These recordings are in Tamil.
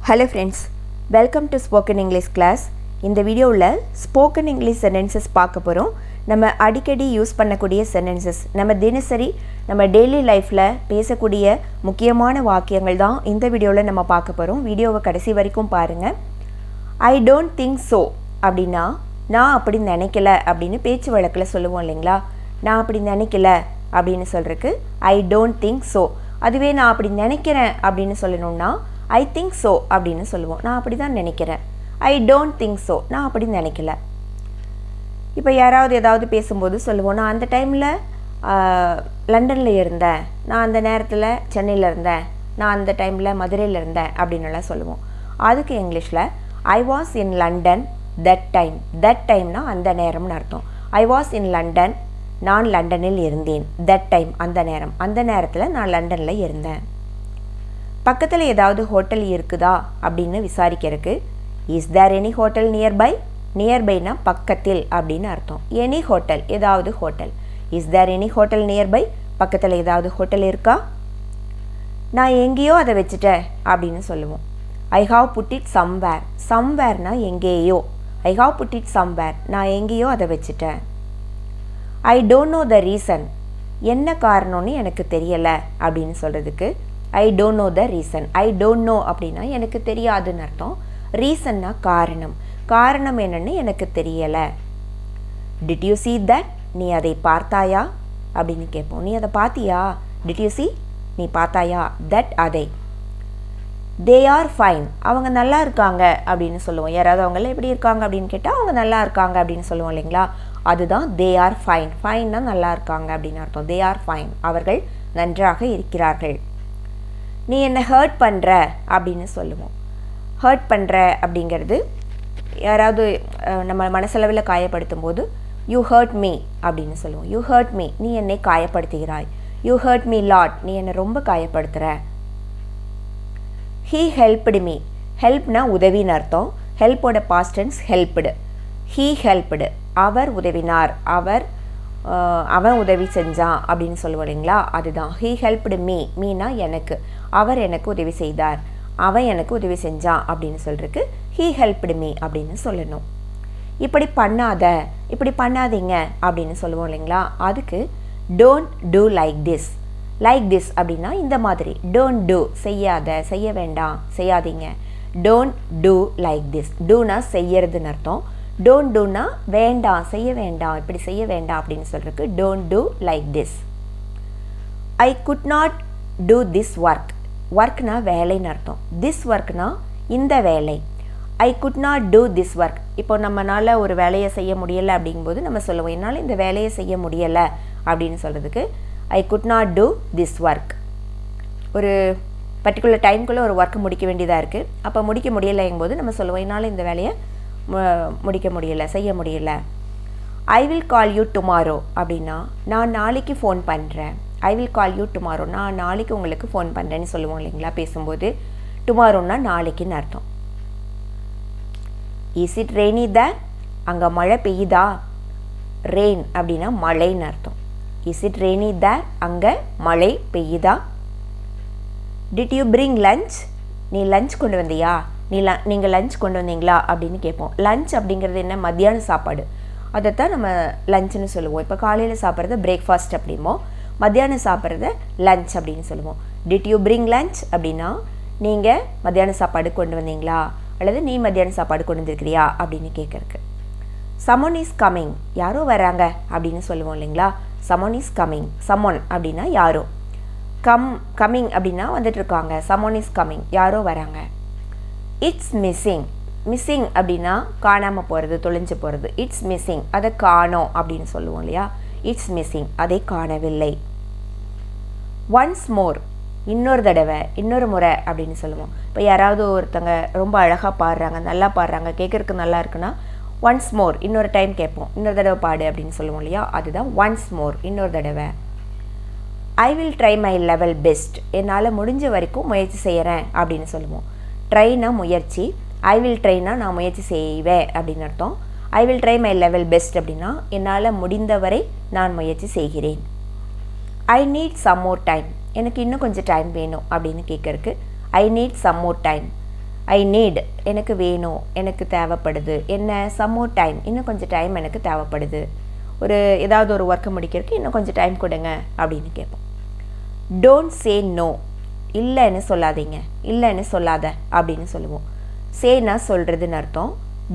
Hello friends, welcome to Spoken English class. இந்த வீடியோவில் ஸ்போக்கன் இங்கிலீஷ் சென்டென்சஸ் பார்க்க போகிறோம். நம்ம அடிக்கடி யூஸ் பண்ணக்கூடிய சென்டென்சஸ், நம்ம தினசரி நம்ம டெய்லி லைஃப்பில் பேசக்கூடிய முக்கியமான வாக்கியங்கள் தான் இந்த வீடியோவில் நம்ம பார்க்க போகிறோம். வீடியோவை கடைசி வரைக்கும் பாருங்கள். ஐ டோன்ட் திங்க் ஸோ அப்படின்னா நான் அப்படி நினைக்கல அப்படின்னு பேச்சு வழக்கில் சொல்லுவோம் இல்லைங்களா. நான் அப்படி நினைக்கல அப்படின்னு சொல்கிறதுக்கு ஐ டோன்ட் திங்க் ஸோ. அதுவே நான் அப்படி நினைக்கிறேன் அப்படின்னு சொல்லணும்னா ஐ திங்க் ஸோ அப்படின்னு சொல்லுவோம். நான் அப்படி தான் நினைக்கிறேன். ஐ டோன்ட் திங்க் ஸோ, நான் அப்படி நினைக்கல. இப்போ யாராவது ஏதாவது பேசும்போது சொல்லுவோம், நான் அந்த டைமில் லண்டனில் இருந்தேன், நான் அந்த நேரத்தில் சென்னையில் இருந்தேன், நான் அந்த டைமில் மதுரையில் இருந்தேன் அப்படின்னுலாம் சொல்லுவோம். அதுக்கு இங்கிலீஷில் I was in London that time. That டைம்னா அந்த நேரம்னு அர்த்தம். ஐ வாஸ் இன் லண்டன், நான் லண்டனில் இருந்தேன். தட் டைம் அந்த நேரம், அந்த நேரத்தில் நான் லண்டனில் இருந்தேன். பக்கத்தில் ஏதாவது ஹோட்டல் இருக்குதா அப்படின்னு விசாரிக்கிறதுக்கு is there any hotel nearby. நியர்பைனா பக்கத்தில் அப்படின்னு அர்த்தம். எனி ஹோட்டல், ஏதாவது hotel. Is there any hotel nearby, பக்கத்தில் ஏதாவது ஹோட்டல் இருக்கா. நான் எங்கேயோ அதை வச்சுட்டேன் அப்படின்னு சொல்லுவோம். I have put it somewhere. சம்வேர்னா எங்கேயோ. I have put it somewhere, நான் எங்கேயோ அதை வச்சுட்டேன். I don't know the reason. என்ன காரணம்னு எனக்கு தெரியலை அப்படின்னு சொல்கிறதுக்கு I don't know the reason. I don't know அப்படின்னா எனக்கு தெரியாதுன்னு அர்த்தம். ரீசன்னா காரணம். காரணம் என்னன்னு எனக்கு தெரியலை. Did you see that? நீ அதை பார்த்தாயா அப்படின்னு கேட்போம். நீ அதை பார்த்தியா? Did you see? நீ பார்த்தாயா? தட் அதை. They are fine. அவங்க நல்லா இருக்காங்க அப்படின்னு சொல்லுவோம். யாராவது அவங்கள எப்படி இருக்காங்க அப்படின்னு கேட்டால் அவங்க நல்லா இருக்காங்க அப்படின்னு சொல்லுவோம் இல்லைங்களா. அதுதான் தே ஆர் ஃபைன். ஃபைன்னா நல்லா இருக்காங்க அப்படின்னு அர்த்தம். தே ஆர் ஃபைன், அவர்கள் நன்றாக இருக்கிறார்கள். நீ என்னை ஹர்ட் பண்ணுற அப்படின்னு சொல்லுவோம். ஹர்ட் பண்ணுற அப்படிங்கிறது யாராவது நம்ம மனசளவில் காயப்படுத்தும் போது யூ ஹர்ட் மீ அப்படின்னு சொல்லுவோம். யூ ஹர்ட் மீ, நீ என்னை காயப்படுத்துகிறாய். யூ ஹர்ட் மீ லாட், நீ என்னை ரொம்ப காயப்படுத்துகிற. He helped me. ஹெல்ப்னா உதவின்னு அர்த்தம். ஹெல்ப்போட past tense helped. He helped, அவர் உதவினார். அவன் உதவி செஞ்சான் அப்படின்னு சொல்லுவோம் இல்லைங்களா. அதுதான் ஹீ ஹெல்ப்டு மீ. மீனா எனக்கு. அவர் எனக்கு உதவி செய்தார், அவன் எனக்கு உதவி செஞ்சான் அப்படின்னு சொல்கிறதுக்கு ஹீ ஹெல்ப்டு மீ அப்படின்னு சொல்லணும். இப்படி பண்ணாத, இப்படி பண்ணாதீங்க அப்படின்னு சொல்லுவோம் இல்லைங்களா. அதுக்கு don't do like this. Like this அப்படின்னா இந்த மாதிரி. டோன்ட் டூ, செய்யாத, செய்ய வேண்டாம், செய்யாதீங்க. Don't do like this. டூனா செய்யறதுன்னு அர்த்தம். டோன்ட் டூனா வேண்டாம், செய்ய வேண்டாம், இப்படி செய்ய வேண்டாம் அப்படின்னு சொல்கிறதுக்கு don't do like this. I could not do this work. ஒர்க்னா வேலைன்னு அர்த்தம். திஸ் ஒர்க்னா இந்த வேலை. I could not do this work. இப்போ நம்மளால் ஒரு வேலையை செய்ய முடியலை அப்படிங்கும்போது நம்ம சொல்லுவோம், என்னால் இந்த வேலையை செய்ய முடியலை அப்படின்னு சொல்கிறதுக்கு ஐ could not do this work. ஒரு பர்டிகுலர் டைம்குள்ளே ஒரு ஒர்க் முடிக்க வேண்டியதாக இருக்குது. அப்போ முடிக்க முடியலைங்கும்போது நம்ம சொல்லுவோம், என்னால் இந்த வேலையை முடிக்க முடியலை, செய்ய முடியலை. I will call you tomorrow அப்படின்னா நான் நாளைக்கு ஃபோன் பண்ணுறேன். I will call you tomorrow, நான் நாளைக்கு உங்களுக்கு ஃபோன் பண்ணுறேன்னு சொல்லுவோம் இல்லைங்களா பேசும்போது. டுமாரோன்னா நாளைக்குன்னு அர்த்தம். Is it rainy there? அங்கே மழை பெய்யுதா? ரெயின் அப்படின்னா மழைன்னு அர்த்தம். Is it rainy there? அங்கே மழை பெய்யுதா? Did you bring lunch? நீ லஞ்ச் கொண்டு வந்தியா? நீங்கள் லஞ்ச் கொண்டு வந்தீங்களா அப்படின்னு கேட்போம். லஞ்ச் அப்படிங்கிறது என்ன? மத்தியான சாப்பாடு. அதைத்தான் நம்ம லஞ்சுன்னு சொல்லுவோம். இப்போ காலையில் சாப்பிட்றத பிரேக்ஃபாஸ்ட் அப்படிமோ, மத்தியானம் சாப்பிட்றத லஞ்ச் அப்படின்னு சொல்லுவோம். டிட் யூ பிரிங் லஞ்ச் அப்படின்னா நீங்கள் மத்தியான சாப்பாடு கொண்டு வந்தீங்களா, அல்லது நீ மத்தியான சாப்பாடு கொண்டு வந்திருக்கிறியா அப்படின்னு கேட்குறக்கு. சமோன் இஸ் கம்மிங். யாரோ வராங்க அப்படின்னு சொல்லுவோம் இல்லைங்களா. சமோன் இஸ் கம்மிங். சமோன் அப்படின்னா யாரோ. கம்மிங் அப்படின்னா வந்துட்டு இருக்காங்க. சமோன் இஸ் கம்மிங், யாரோ வராங்க. It's missing. மிஸ்ஸிங் அப்படின்னா காணாமல் போகிறது, தொலைஞ்சு போகிறது. இட்ஸ் மிஸ்ஸிங், அதை காணோம் அப்படின்னு சொல்லுவோம் இல்லையா. இட்ஸ் மிஸ்ஸிங், அதை காணவில்லை. ஒன்ஸ் மோர், இன்னொரு தடவை, இன்னொரு முறை அப்படின்னு சொல்லுவோம். இப்போ யாராவது ஒருத்தங்க ரொம்ப அழகாக பாடுறாங்க, நல்லா பாடுறாங்க, கேட்குறதுக்கு நல்லா இருக்குன்னா ஒன்ஸ் மோர், இன்னொரு டைம் கேட்போம். இன்னொரு தடவை பாடு அப்படின்னு சொல்லுவோம் இல்லையா. அதுதான் ஒன்ஸ் மோர், இன்னொரு தடவை. ஐ will try my level best. என்னால் முடிஞ்ச வரைக்கும் முயற்சி செய்கிறேன் அப்படின்னு சொல்லுவோம். ட்ரைனா முயற்சி. ஐ வில் ட்ரைனா நான் முயற்சி செய்வேன் அப்படின்னு அர்த்தம். I will try my level best அப்படின்னா என்னால் முடிந்தவரை நான் முயற்சி செய்கிறேன். I need some more time. எனக்கு இன்னும் கொஞ்சம் டைம் வேணும் அப்படின்னு கேட்கறக்கு I need some more time. I need எனக்கு வேணும், எனக்கு தேவைப்படுது. என்ன சம் மோர் டைம், இன்னும் கொஞ்சம் டைம் எனக்கு தேவைப்படுது. ஏதாவது ஒரு ஒர்க்கை முடிக்கிறதுக்கு இன்னும் கொஞ்சம் டைம் கொடுங்க அப்படின்னு கேட்போம். டோன்ட் சே நோ, இல்லைன்னு சொல்லாதீங்க, இல்லைன்னு சொல்லாத அப்படின்னு சொல்லுவோம். சேனா சொல்கிறதுன்னு அர்த்தம்,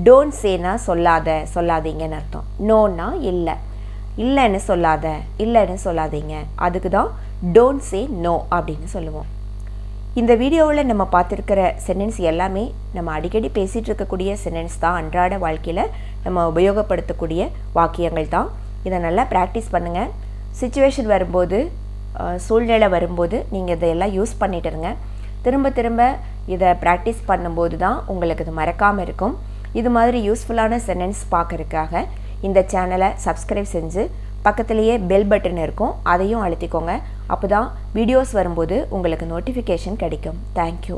டோன்ட் சேனா சொல்லாதீங்கன்னு அர்த்தம். நோனா இல்லை, இல்லைன்னு சொல்லாதீங்க, அதுக்கு தான் டோன்ட் சே நோ அப்படின்னு சொல்லுவோம். இந்த வீடியோவில் நம்ம பார்த்துருக்கிற சென்டென்ஸ் எல்லாமே நம்ம அடிக்கடி பேசிகிட்டு இருக்கக்கூடிய சென்டென்ஸ் தான். அன்றாட வாழ்க்கையில் நம்ம உபயோகப்படுத்தக்கூடிய வாக்கியங்கள் தான். இதை நல்லா ப்ராக்டிஸ் பண்ணுங்கள். சிச்சுவேஷன் வரும்போது, சூழ்நிலை வரும்போது நீங்கள் இதையெல்லாம் யூஸ் பண்ணிட்டுருங்க. திரும்ப திரும்ப இதை ப்ராக்டிஸ் பண்ணும்போது தான் உங்களுக்கு இது மறக்காமல் இருக்கும். இது மாதிரி யூஸ்ஃபுல்லான சென்டென்ஸ் பார்க்கறதுக்காக இந்த சேனலை சப்ஸ்கிரைப் செஞ்சு பக்கத்துலேயே பெல் பட்டன் இருக்கும், அதையும் அழுத்திக்கோங்க. அப்போ தான் வீடியோஸ் வரும்போது உங்களுக்கு நோட்டிஃபிகேஷன் கிடைக்கும். தேங்க்யூ.